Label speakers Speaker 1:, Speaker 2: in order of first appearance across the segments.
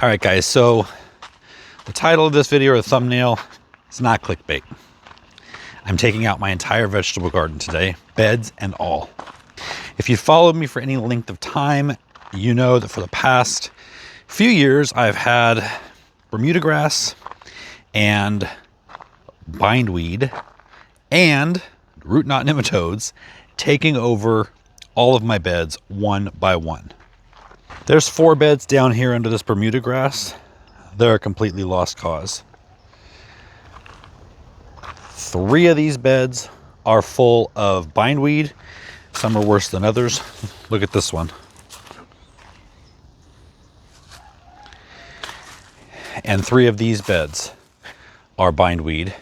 Speaker 1: All right, guys, so the title of this video or the thumbnail is not clickbait. I'm taking out my entire vegetable garden today, beds and all. If you followed me for any length of time, you know that for the past few years, I've had Bermuda grass and bindweed and root knot nematodes taking over all of my beds one by one. There's 4 beds down here under this Bermuda grass. They're a completely lost cause. 3 of these beds are full of bindweed. Some are worse than others. Look at this one. And 3 of these beds are bindweed.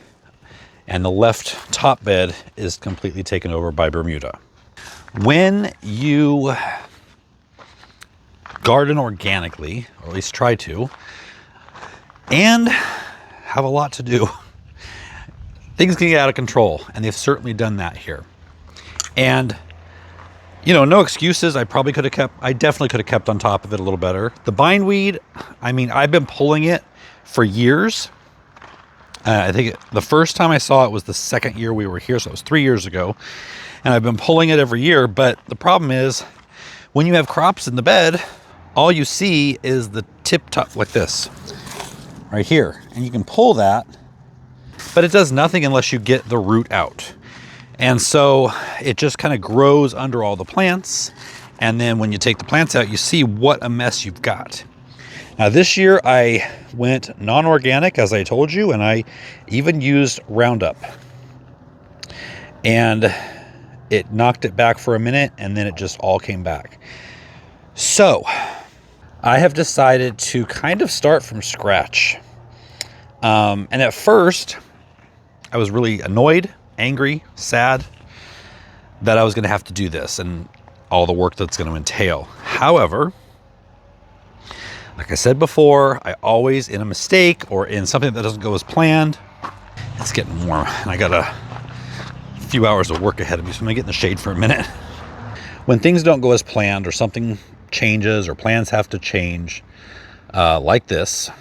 Speaker 1: And the left top bed is completely taken over by Bermuda. When you garden organically, or at least try to, and have a lot to do, things can get out of control, and they've certainly done that here. And you know, no excuses. I definitely could have kept on top of it a little better. The bindweed, I mean, I've been pulling it for years. I think the first time I saw it was the second year we were here, so it was 3 years ago. And I've been pulling it every year, but the problem is when you have crops in the bed, all you see is the tip top like this right here. And you can pull that, but it does nothing unless you get the root out. And so it just kind of grows under all the plants. And then when you take the plants out, you see what a mess you've got. Now this year I went non-organic, as I told you, and I even used Roundup. And it knocked it back for a minute, and then it just all came back. So I have decided to kind of start from scratch. And at first, I was really annoyed, angry, sad that I was going to have to do this and all the work that's going to entail. However, like I said before, I always, in a mistake or in something that doesn't go as planned, it's getting warm, and I got a few hours of work ahead of me, so I'm going to get in the shade for a minute. When things don't go as planned or something changes or plans have to change like this,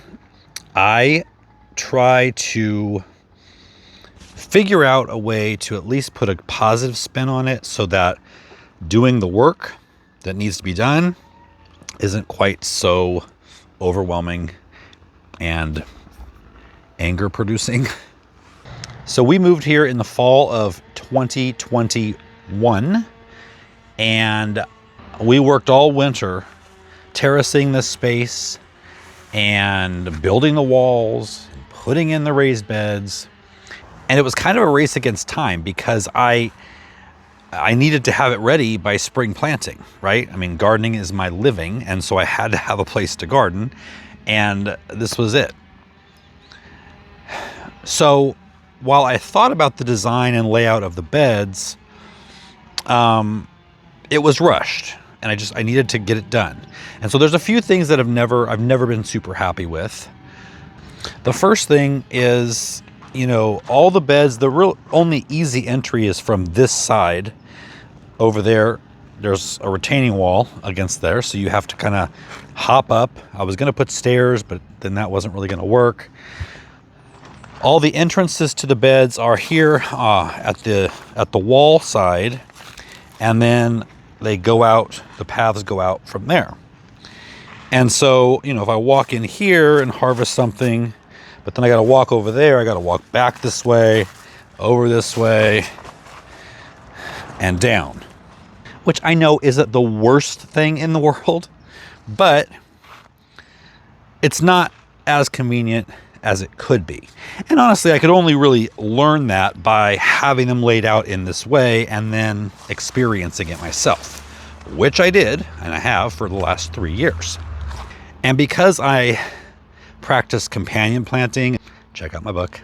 Speaker 1: I try to figure out a way to at least put a positive spin on it so that doing the work that needs to be done isn't quite so overwhelming and anger producing. So we moved here in the fall of 2021, and we worked all winter terracing this space and building the walls, and putting in the raised beds. And it was kind of a race against time because I needed to have it ready by spring planting, right? I mean, gardening is my living, and so I had to have a place to garden, and this was it. So while I thought about the design and layout of the beds, it was rushed, and I needed to get it done. And so there's a few things that I've never been super happy with. The first thing is, you know, all the beds, the real only easy entry is from this side. Over there, there's a retaining wall against there, so you have to kind of hop up. I was going to put stairs, but then that wasn't really going to work. All the entrances to the beds are here at the wall side, and then they go out, the paths go out from there. And so, you know, if I walk in here and harvest something, but then I got to walk over there, I got to walk back this way, over this way, and down. Which I know isn't the worst thing in the world, but it's not as convenient as it could be. And honestly, I could only really learn that by having them laid out in this way and then experiencing it myself, which I did, and I have for the last 3 years. And because I practice companion planting, check out my book,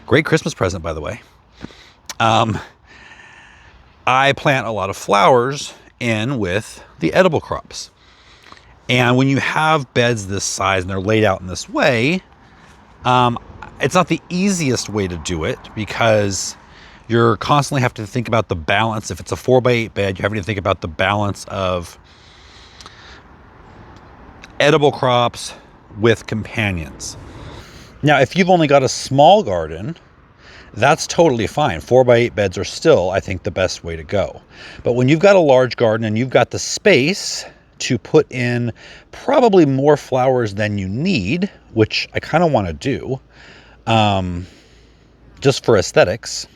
Speaker 1: great Christmas present, by the way. I plant a lot of flowers in with the edible crops. And when you have beds this size and they're laid out in this way, it's not the easiest way to do it because you're constantly have to think about the balance. If it's a 4x8 bed, you have to think about the balance of edible crops with companions. Now, if you've only got a small garden, that's totally fine. 4x8 beds are still, I think, the best way to go. But when you've got a large garden and you've got the space to put in probably more flowers than you need, which I kind of want to do, just for aesthetics,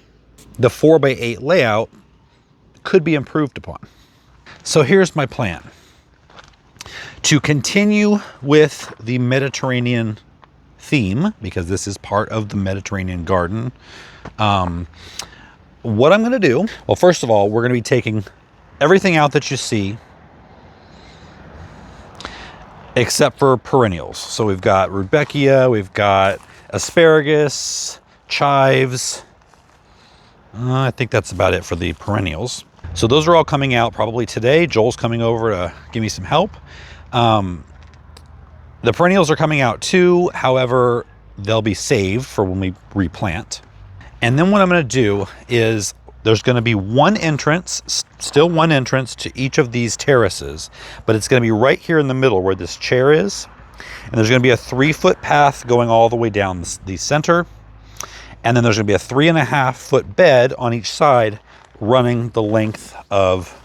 Speaker 1: the 4x8 layout could be improved upon. So here's my plan. To continue with the Mediterranean theme, because this is part of the Mediterranean garden, what I'm going to do, well, first of all, we're going to be taking everything out that you see except for perennials. So we've got rudbeckia, we've got asparagus, chives. I think that's about it for the perennials. So those are all coming out probably today. Joel's coming over to give me some help. The perennials are coming out too. However, they'll be saved for when we replant. And then what I'm going to do is there's going to be one entrance, still one entrance to each of these terraces, but it's going to be right here in the middle where this chair is. And there's going to be a 3-foot path going all the way down the center. And then there's going to be a 3.5-foot bed on each side running the length of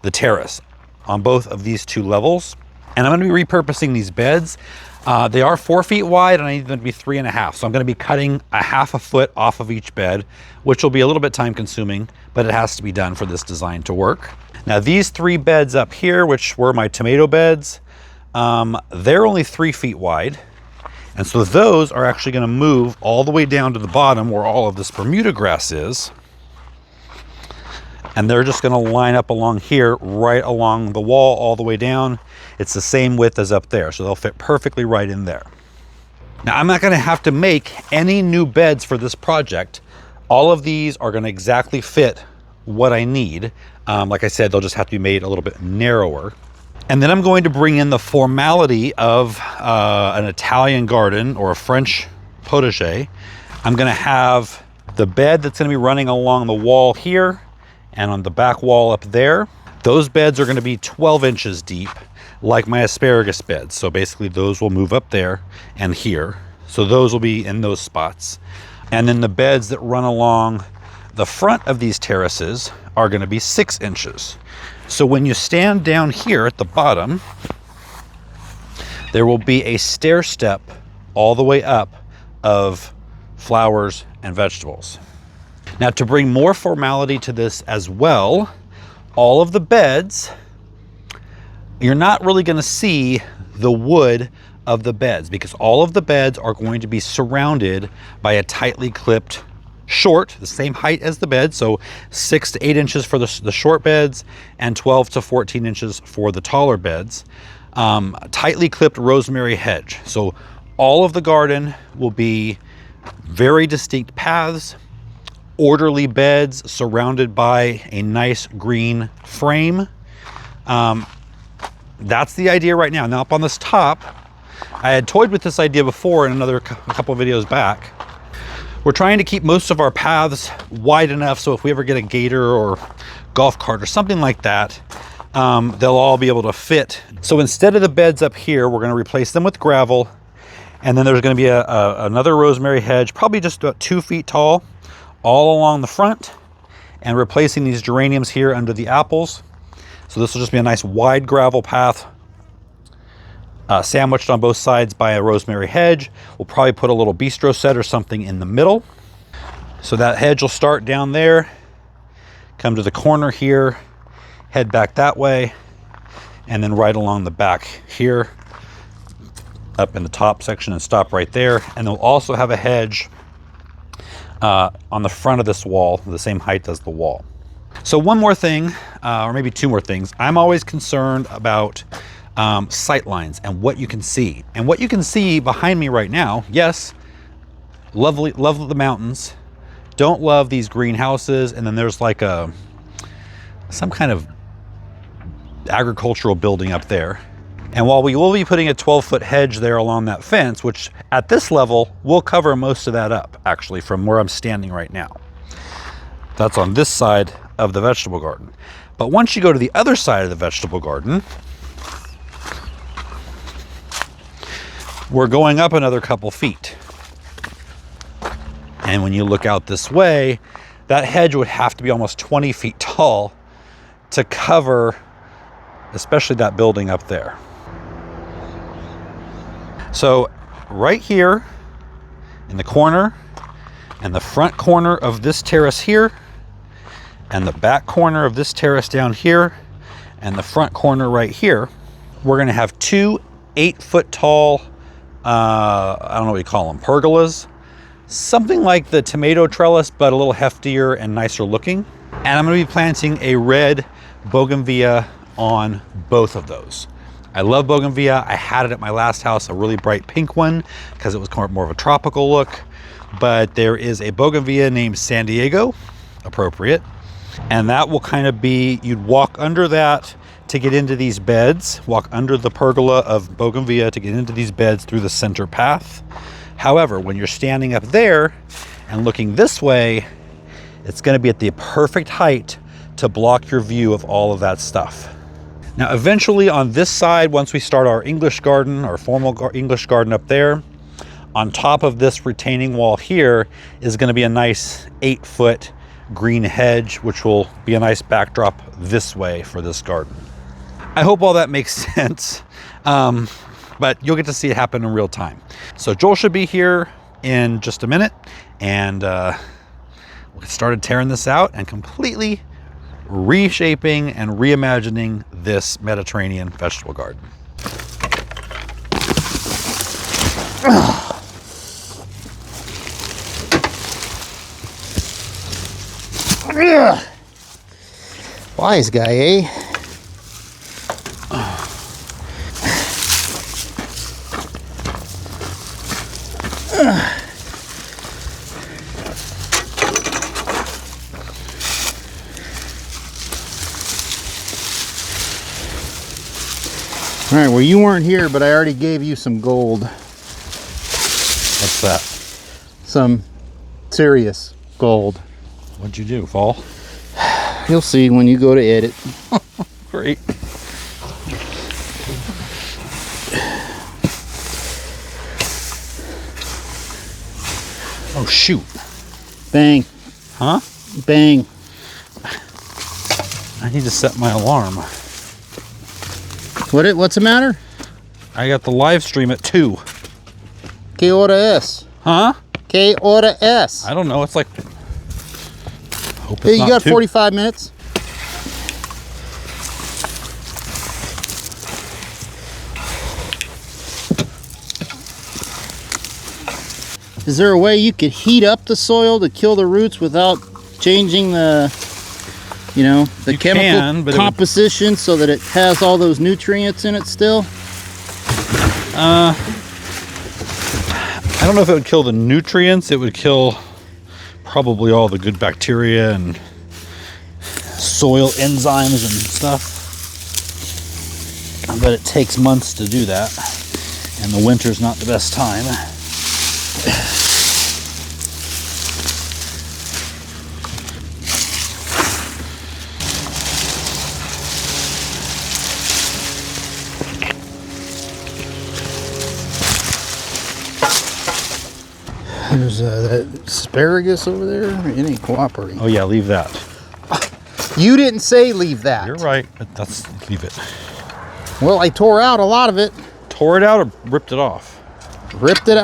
Speaker 1: the terrace on both of these two levels. And I'm going to be repurposing these beds. They are 4 feet wide and I need them to be 3.5. So I'm going to be cutting a 1/2 foot off of each bed, which will be a little bit time consuming, but it has to be done for this design to work. Now these 3 beds up here, which were my tomato beds, they're only 3 feet wide. And so those are actually going to move all the way down to the bottom where all of this Bermuda grass is. And they're just going to line up along here, right along the wall, all the way down. It's the same width as up there, so they'll fit perfectly right in there. Now, I'm not going to have to make any new beds for this project. All of these are going to exactly fit what I need. Like I said, they'll just have to be made a little bit narrower. And then I'm going to bring in the formality of an Italian garden or a French potager. I'm going to have the bed that's going to be running along the wall here and on the back wall up there. Those beds are going to be 12 inches deep, like my asparagus beds. So basically those will move up there and here. So those will be in those spots. And then the beds that run along the front of these terraces are going to be 6 inches. So when you stand down here at the bottom, there will be a stair step all the way up of flowers and vegetables. Now, to bring more formality to this as well, all of the beds, you're not really going to see the wood of the beds because all of the beds are going to be surrounded by a tightly clipped short, the same height as the bed, so 6 to 8 inches for the short beds and 12 to 14 inches for the taller beds. Tightly clipped rosemary hedge. So all of the garden will be very distinct paths, orderly beds surrounded by a nice green frame. That's the idea right now. Now up on this top, I had toyed with this idea before in a couple of videos back. We're trying to keep most of our paths wide enough so if we ever get a gator or golf cart or something like that, they'll all be able to fit. So instead of the beds up here, we're going to replace them with gravel. And then there's going to be another rosemary hedge, probably just about 2 feet tall, all along the front, and replacing these geraniums here under the apples. So this will just be a nice wide gravel path, sandwiched on both sides by a rosemary hedge. We'll probably put a little bistro set or something in the middle. So that hedge will start down there, come to the corner here, head back that way, and then right along the back here, up in the top section and stop right there. And they'll also have a hedge on the front of this wall, the same height as the wall. So one more thing, or maybe 2 more things. I'm always concerned about sight lines and what you can see. And what you can see behind me right now, yes, love the mountains, don't love these greenhouses, and then there's like some kind of agricultural building up there. And while we will be putting a 12-foot hedge there along that fence, which at this level will cover most of that up, actually, from where I'm standing right now. That's on this side of the vegetable garden. But once you go to the other side of the vegetable garden, we're going up another couple feet. And when you look out this way, that hedge would have to be almost 20 feet tall to cover, especially that building up there. So right here in the corner and the front corner of this terrace here and the back corner of this terrace down here and the front corner right here, we're gonna have two 8-foot tall, I don't know what you call them, pergolas. Something like the tomato trellis, but a little heftier and nicer looking. And I'm gonna be planting a red bougainvillea on both of those. I love bougainvillea. I had it at my last house, a really bright pink one, because it was more of a tropical look. But there is a bougainvillea named San Diego, appropriate. And that will kind of be, you'd walk under that to get into these beds, walk under the pergola of bougainvillea to get into these beds through the center path. However, when you're standing up there and looking this way, it's going to be at the perfect height to block your view of all of that stuff. Now, eventually on this side, once we start our English garden, our formal English garden up there, on top of this retaining wall here is going to be a nice 8-foot green hedge, which will be a nice backdrop this way for this garden. I hope all that makes sense. But you'll get to see it happen in real time. So Joel should be here in just a minute, and we'll get started tearing this out and completely reshaping and reimagining this Mediterranean vegetable garden.
Speaker 2: Wise guy, eh? All right, well, you weren't here, but I already gave you some gold.
Speaker 1: What's that?
Speaker 2: Some serious gold.
Speaker 1: What'd you do, fall?
Speaker 2: You'll see when you go to edit.
Speaker 1: Great. Oh, shoot.
Speaker 2: Bang.
Speaker 1: Huh?
Speaker 2: Bang.
Speaker 1: I need to set my alarm.
Speaker 2: What's the matter?
Speaker 1: I got the live stream at 2.
Speaker 2: ¿Qué hora es?
Speaker 1: Huh?
Speaker 2: ¿Qué hora es?
Speaker 1: I don't know. It's like... Hope
Speaker 2: Hey,
Speaker 1: it's
Speaker 2: you
Speaker 1: not
Speaker 2: got
Speaker 1: 2.
Speaker 2: 45 minutes. Is there a way you could heat up the soil to kill the roots without changing the, you know, the
Speaker 1: You
Speaker 2: chemical
Speaker 1: can, but
Speaker 2: composition so that it has all those nutrients in it still?
Speaker 1: I don't know if it would kill the nutrients. It would kill probably all the good bacteria and soil enzymes and stuff. But it takes months to do that, and the winter's not the best time.
Speaker 2: There's that asparagus over there. It ain't cooperating.
Speaker 1: Oh yeah, leave that.
Speaker 2: You didn't say leave that.
Speaker 1: You're right, but that's leave it.
Speaker 2: Well, I tore out a lot of it.
Speaker 1: Tore it out or ripped it off?
Speaker 2: Ripped it.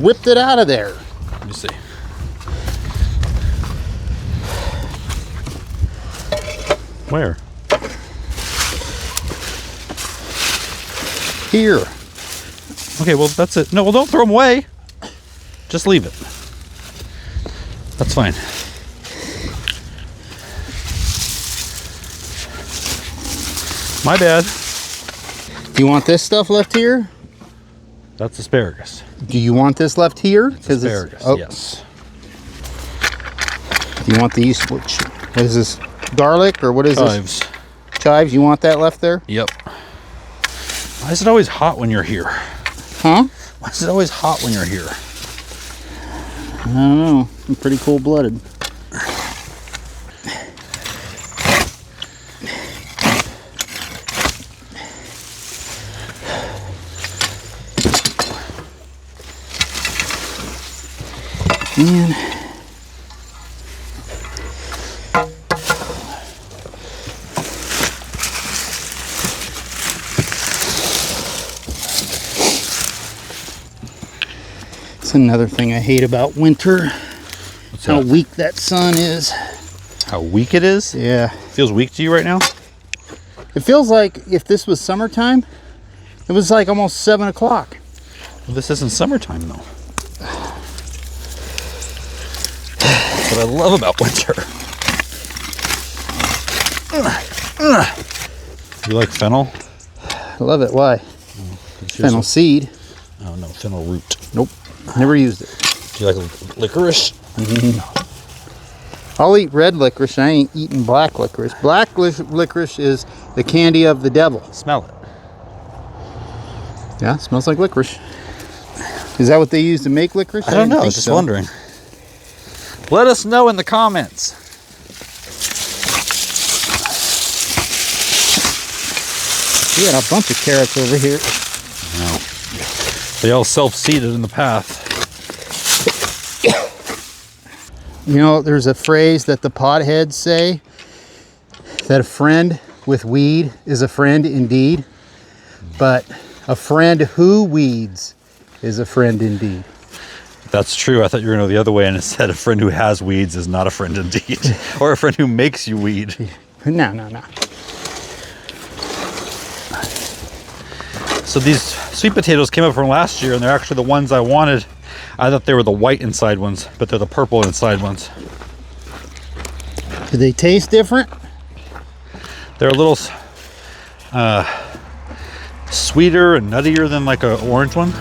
Speaker 2: Whipped it out of there.
Speaker 1: Let me see. Where?
Speaker 2: Here.
Speaker 1: Okay, well that's it. No, well don't throw them away. Just leave it. That's fine. My bad.
Speaker 2: Do you want this stuff left here?
Speaker 1: That's asparagus.
Speaker 2: Do you want this left here?
Speaker 1: It's asparagus,
Speaker 2: oh.
Speaker 1: yes.
Speaker 2: Do you want these? What is this? Garlic or what is
Speaker 1: Chives.
Speaker 2: this? Chives. You want that left there?
Speaker 1: Yep. Why is it always hot when you're here?
Speaker 2: Huh?
Speaker 1: Why is it always hot when you're here?
Speaker 2: I don't know. I'm pretty cold-blooded. And it's another thing I hate about winter.
Speaker 1: What's
Speaker 2: how
Speaker 1: that?
Speaker 2: weak that sun is.
Speaker 1: How weak it is?
Speaker 2: Yeah.
Speaker 1: Feels weak to you right now?
Speaker 2: It feels like if this was summertime, it was like almost 7 o'clock.
Speaker 1: Well, this isn't summertime though. That's what I love about winter. You like fennel?
Speaker 2: I love it. Why? Fennel seed.
Speaker 1: Oh no, fennel root.
Speaker 2: Nope. Never used it.
Speaker 1: Do you like licorice?
Speaker 2: I'll eat red licorice. I ain't eating black licorice. Black licorice is the candy of the devil.
Speaker 1: Smell it.
Speaker 2: Yeah, it smells like licorice. Is that what they use to make licorice?
Speaker 1: I don't know. I
Speaker 2: didn't
Speaker 1: was
Speaker 2: think
Speaker 1: just
Speaker 2: so.
Speaker 1: wondering. Let us know in the comments.
Speaker 2: We got a bunch of carrots over here.
Speaker 1: No. They all self-seeded in the path.
Speaker 2: You know, there's a phrase that the potheads say, that a friend with weed is a friend indeed, but a friend who weeds is a friend indeed.
Speaker 1: That's true. I thought you were going to go the other way and it said a friend who has weeds is not a friend indeed. Or a friend who makes you weed.
Speaker 2: No.
Speaker 1: So these sweet potatoes came up from last year and they're actually the ones I wanted. I thought they were the white inside ones, but they're the purple inside ones.
Speaker 2: Do they taste different?
Speaker 1: They're a little sweeter and nuttier than like an orange one.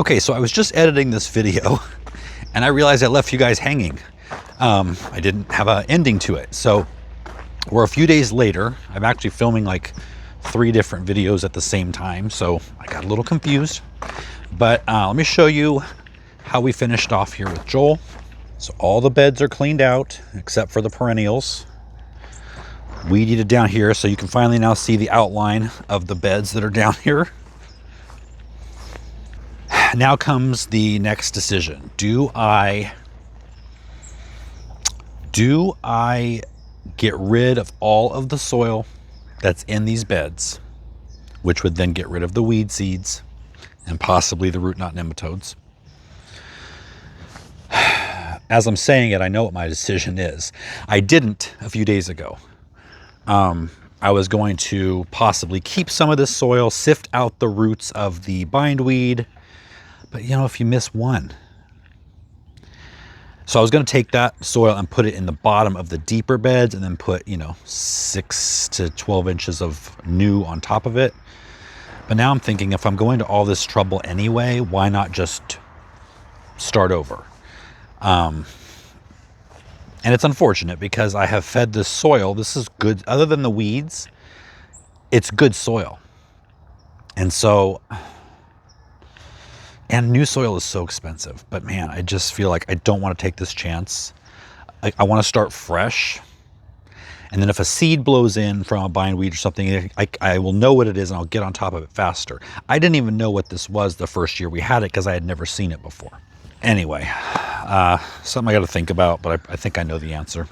Speaker 1: Okay, so I was just editing this video and I realized I left you guys hanging. I didn't have an ending to it. So we're a few days later. I'm actually filming like 3 different videos at the same time, so I got a little confused. But let me show you how we finished off here with Joel. So all the beds are cleaned out except for the perennials. Weed eated down here, so you can finally now see the outline of the beds that are down here. Now comes the next decision. Do I get rid of all of the soil that's in these beds, which would then get rid of the weed seeds and possibly the root knot nematodes? As I'm saying it, I know what my decision is. I didn't a few days ago. I was going to possibly keep some of this soil, sift out the roots of the bindweed, but you know, if you miss one. So I was going to take that soil and put it in the bottom of the deeper beds and then put, 6 to 12 inches of new on top of it. But now I'm thinking, if I'm going to all this trouble anyway, why not just start over? And it's unfortunate because I have fed this soil. This is good. Other than the weeds, it's good soil. And so, and new soil is so expensive, but man, I just feel like I don't want to take this chance. I want to start fresh. And then if a seed blows in from a bindweed or something, I will know what it is and I'll get on top of it faster. I didn't even know what this was the first year we had it because I had never seen it before. Anyway, something I got to think about, but I think I know the answer.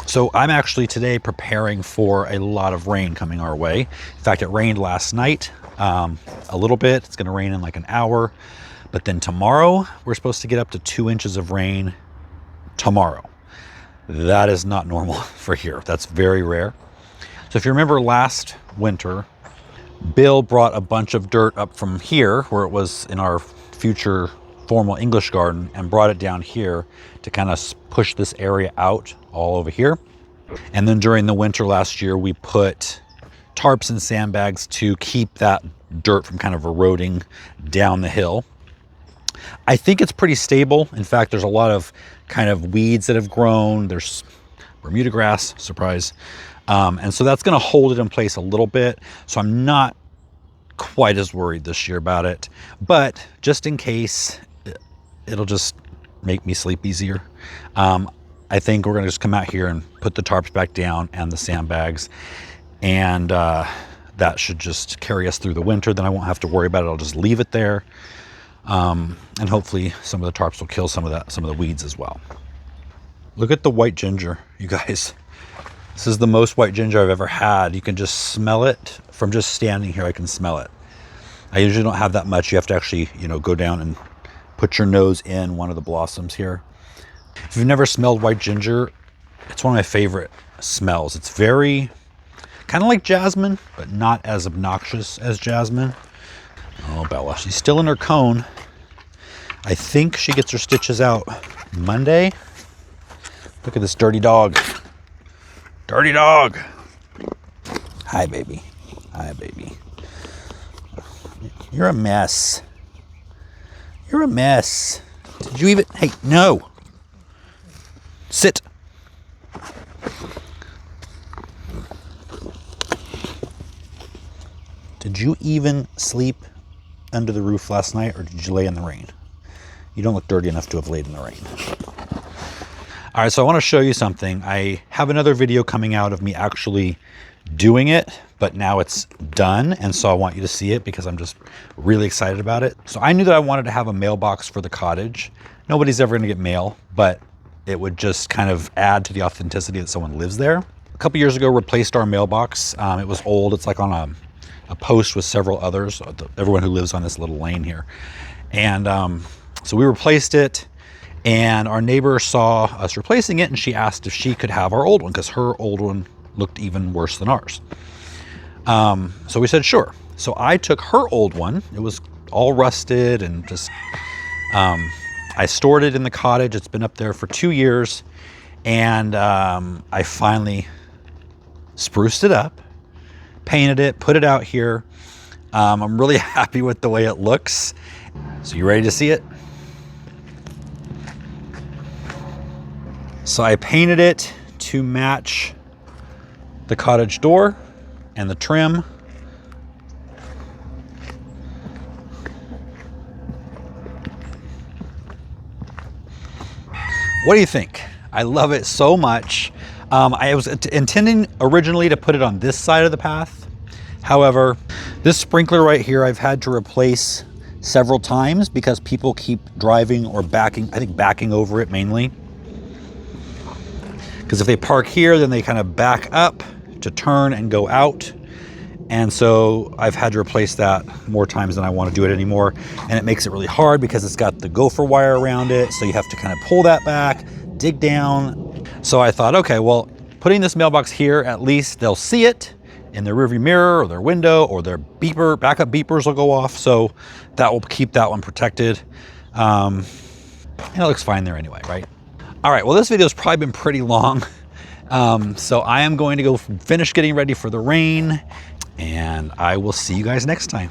Speaker 1: So I'm actually today preparing for a lot of rain coming our way. In fact, it rained last night a little bit. It's going to rain in like an hour. But then tomorrow, we're supposed to get up to 2 inches of rain tomorrow. That is not normal for here. That's very rare. So if you remember last winter, Bill brought a bunch of dirt up from here, where it was in our future formal English garden, and brought it down here to kind of push this area out all over here. And then during the winter last year, we put tarps and sandbags to keep that dirt from kind of eroding down the hill. I think it's pretty stable. In fact, there's a lot of kind of weeds that have grown. There's Bermuda grass, surprise. And so that's going to hold it in place a little bit. So I'm not quite as worried this year about it. But just in case, it'll just make me sleep easier. I think we're going to just come out here and put the tarps back down and the sandbags. And that should just carry us through the winter. Then I won't have to worry about it. I'll just leave it there. And hopefully some of the tarps will kill some of the weeds as well. Look at the white ginger, you guys. This is the most white ginger I've ever had. You can just smell it from just standing here. I can smell it. I usually don't have that much. You have to actually, go down and put your nose in one of the blossoms here. If you've never smelled white ginger, it's one of my favorite smells. It's very kind of like jasmine, but not as obnoxious as jasmine. Oh, Bella, she's still in her cone. I think she gets her stitches out Monday. Look at this dirty dog. Dirty dog. Hi, baby. Hi, baby. You're a mess. You're a mess. Did you even... Hey, no. Sit. Did you even sleep under the roof last night, or did you lay in the rain? You don't look dirty enough to have laid in the rain. All right, so I want to show you something. I have another video coming out of me actually doing it, but now it's done, and so I want you to see it because I'm just really excited about it. So I knew that I wanted to have a mailbox for the cottage. Nobody's ever going to get mail, but it would just kind of add to the authenticity that someone lives there. A couple years ago, replaced our mailbox. It was old. It's like on a post with several others, everyone who lives on this little lane here. And so we replaced it, and our neighbor saw us replacing it, and she asked if she could have our old one because her old one looked even worse than ours. So we said, sure. So I took her old one. It was all rusted and just, I stored it in the cottage. It's been up there for 2 years, and I finally spruced it up, painted it, put it out here. I'm really happy with the way it looks. So you ready to see it? So I painted it to match the cottage door and the trim. What do you think? I love it so much. I was intending originally to put it on this side of the path. However, this sprinkler right here, I've had to replace several times because people keep driving or backing, I think backing over it mainly. Because if they park here, then they kind of back up to turn and go out. And so I've had to replace that more times than I want to do it anymore. And it makes it really hard because it's got the gopher wire around it. So you have to kind of pull that back, dig down. So I thought, okay, well, putting this mailbox here, at least they'll see it in their rearview mirror or their window, or their beeper, backup beepers will go off. So that will keep that one protected. And it looks fine there anyway, right? All right, well, this video has probably been pretty long. So I am going to go finish getting ready for the rain, and I will see you guys next time.